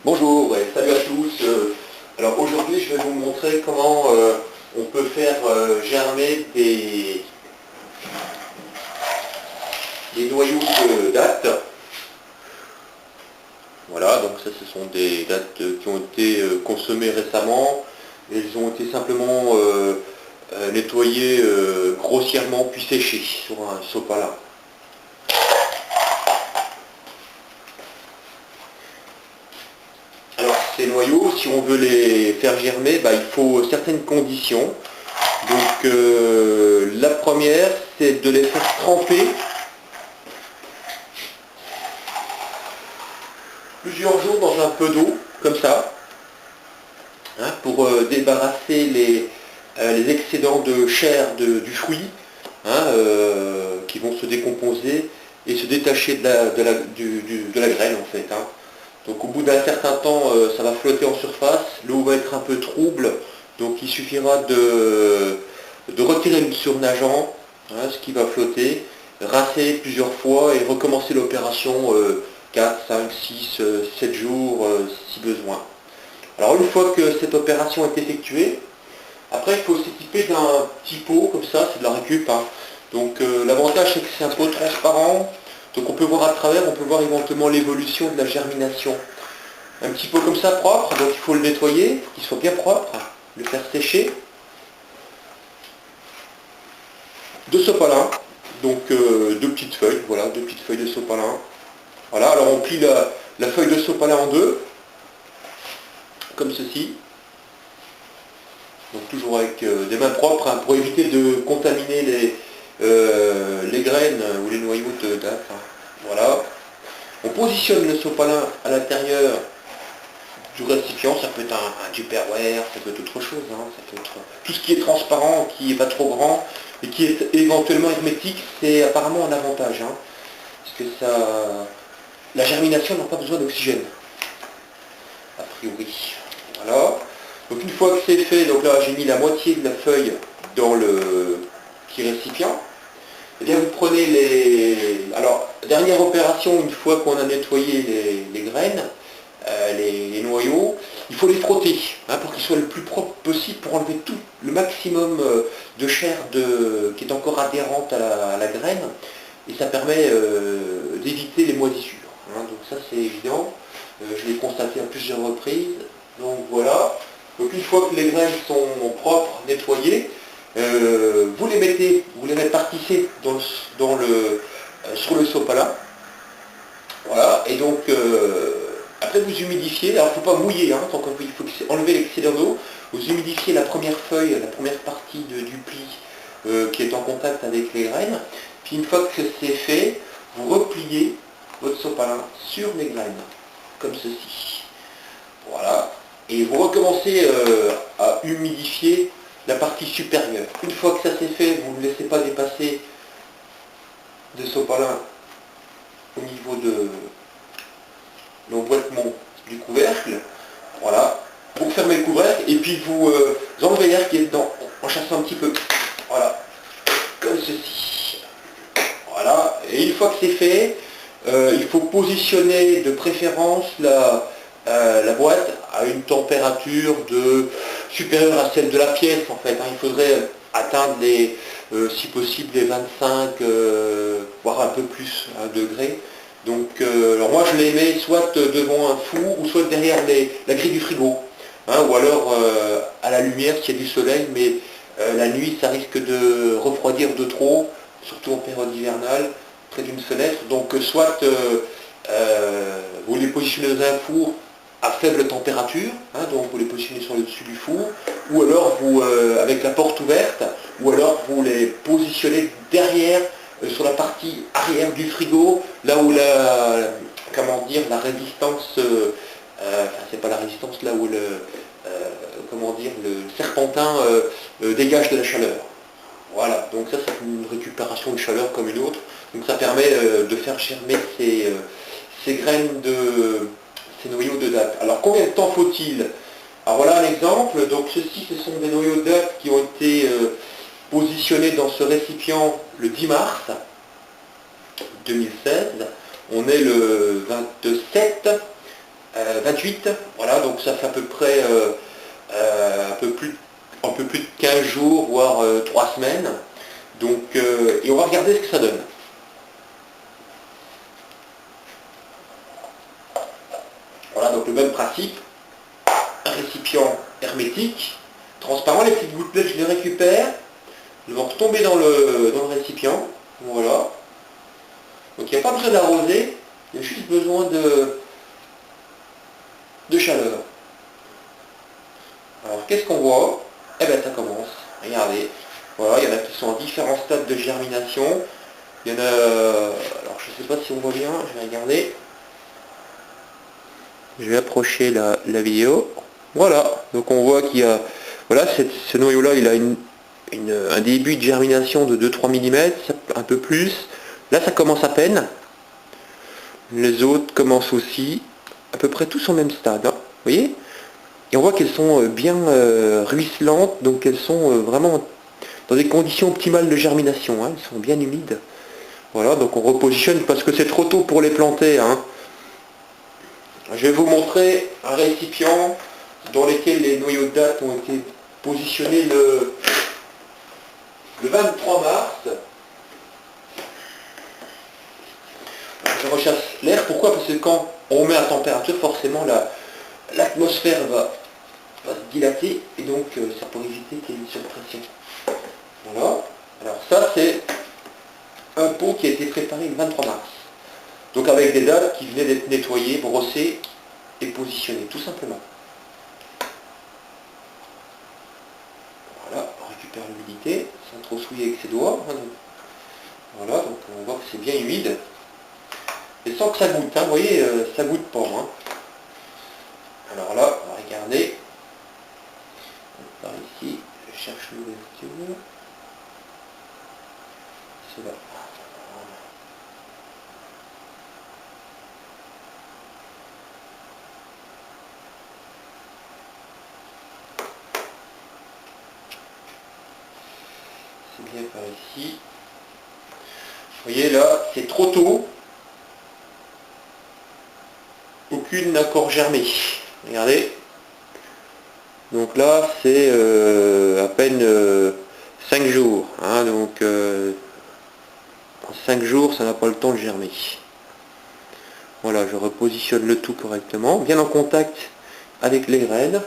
Bonjour et salut à tous. Alors aujourd'hui je vais vous montrer comment on peut faire germer des noyaux de dattes. Voilà, donc ça ce sont des dattes qui ont été consommées récemment. Elles ont été simplement nettoyées grossièrement puis séchées sur un sopalin. Alors ces noyaux, si on veut les faire germer, il faut certaines conditions. Donc la première, c'est de les faire tremper plusieurs jours dans un peu d'eau, comme ça, hein, pour débarrasser les excédents de chair du fruit, hein, qui vont se décomposer et se détacher de la graine en fait. Hein. Donc au bout d'un certain temps, ça va flotter en surface, l'eau va être un peu trouble, donc il suffira de retirer le surnageant, hein, ce qui va flotter, rincer plusieurs fois et recommencer l'opération 4, 5, 6, 7 jours si besoin. Alors une fois que cette opération est effectuée, après il faut s'équiper d'un petit pot comme ça, c'est de la récup. Hein. Donc l'avantage c'est que c'est un pot transparent, donc on peut voir à travers, on peut voir éventuellement l'évolution de la germination. Un petit pot comme ça propre, donc il faut le nettoyer, qu'il soit bien propre, le faire sécher. De sopalin, donc deux petites feuilles, voilà, deux petites feuilles de sopalin. Voilà, alors on plie la feuille de sopalin en deux, comme ceci. Donc toujours avec des mains propres, hein, pour éviter de contaminer les graines ou les noyaux de dattes. Hein. Voilà. On positionne le sopalin à l'intérieur du récipient, ça peut être un tupperware, ça peut être autre chose, hein, ça peut être tout ce qui est transparent, qui n'est pas trop grand, et qui est éventuellement hermétique, c'est apparemment un avantage. Hein, parce que la germination n'a pas besoin d'oxygène, a priori. Voilà. Donc une fois que c'est fait, donc là j'ai mis la moitié de la feuille dans le petit récipient. Et bien vous prenez alors, dernière opération, une fois qu'on a nettoyé les graines, les noyaux, il faut les frotter, hein, pour qu'ils soient le plus propre possible, pour enlever tout le maximum de chair qui est encore adhérente à la graine, et ça permet d'éviter les moisissures. Hein, donc ça c'est évident, je l'ai constaté à plusieurs reprises. Donc voilà, donc une fois que les graines sont propres, nettoyées, vous les répartissez sur le sopalin. Voilà, et donc après vous humidifiez, alors il ne faut pas mouiller, hein, il faut enlever l'excédent d'eau, vous humidifiez la première feuille, la première partie du pli qui est en contact avec les graines, puis une fois que c'est fait, vous repliez votre sopalin sur les graines, comme ceci. Voilà, et vous recommencez à humidifier la partie supérieure. Une fois que ça c'est fait, vous ne laissez pas dépasser de sopalin au niveau de l'emboîtement du couvercle. Voilà. Vous fermez le couvercle et puis vous enlevez l'air qui est dedans en chassant un petit peu. Voilà. Comme ceci. Voilà. Et une fois que c'est fait, il faut positionner de préférence la boîte à une température supérieure à celle de la pièce en fait. Hein. Il faudrait atteindre si possible les 25, voire un peu plus, degrés. Donc alors moi je les mets soit devant un four ou soit derrière la grille du frigo. Hein, ou alors à la lumière s'il y a du soleil, mais la nuit ça risque de refroidir de trop, surtout en période hivernale, près d'une fenêtre. Donc soit vous les positionnez dans un four à faible température, hein, donc vous les positionnez sur le dessus du four, ou alors vous, avec la porte ouverte, ou alors vous les positionnez derrière, sur la partie arrière du frigo, là où la résistance, c'est pas la résistance, là où le serpentin dégage de la chaleur. Voilà, donc ça c'est une récupération de chaleur comme une autre, donc ça permet de faire germer ces graines ces noyaux de dattes. Alors combien de temps faut-il? Alors voilà un exemple, donc ce sont des noyaux de dattes qui ont été positionnés dans ce récipient le 10 mars 2016. On est le 27, 28. Voilà, donc ça fait à peu près un peu plus de 15 jours, voire 3 semaines. Donc, et on va regarder ce que ça donne. Voilà, donc le même principe. Un récipient hermétique, transparent, les petites gouttelettes, je les récupère. Elles vont retomber dans le récipient. Voilà. Donc il n'y a pas besoin d'arroser, il y a juste besoin de chaleur. Alors qu'est-ce qu'on voit? Eh bien ça commence. Regardez. Voilà, il y en a qui sont en différents stades de germination. Il y en a... Alors je ne sais pas si on voit bien, je vais regarder. Je vais approcher la vidéo. Voilà, donc on voit qu'il y a... Voilà, ce noyau-là, il a un début de germination de 2-3 mm, un peu plus. Là, ça commence à peine. Les autres commencent aussi, à peu près tous au même stade. Hein, vous voyez? Et on voit qu'elles sont bien ruisselantes, donc elles sont vraiment dans des conditions optimales de germination. Hein, elles sont bien humides. Voilà, donc on repositionne parce que c'est trop tôt pour les planter. Hein. Je vais vous montrer un récipient dans lequel les noyaux de date ont été positionnés le 23 mars. Je rechasse l'air. Pourquoi? Parce que quand on met à température, forcément l'atmosphère va se dilater et donc ça peut éviter qu'il y ait une surpression. Voilà. Alors ça c'est un pot qui a été préparé le 23 mars. Donc avec des dates qui venaient d'être nettoyées, brossées et positionnées, tout simplement. Voilà, on récupère l'humidité sans trop souiller avec ses doigts. Voilà, donc on voit que c'est bien humide. Et sans que ça goûte, hein, vous voyez, ça goûte pas. Hein. Alors là, on va regarder. Par ici, je cherche l'ouverture. C'est là. C'est bien par ici. Vous voyez là, c'est trop tôt. Aucune n'a encore germé. Regardez. Donc là, c'est à peine 5 jours. Hein, donc en 5 jours, ça n'a pas le temps de germer. Voilà, je repositionne le tout correctement, bien en contact avec les graines.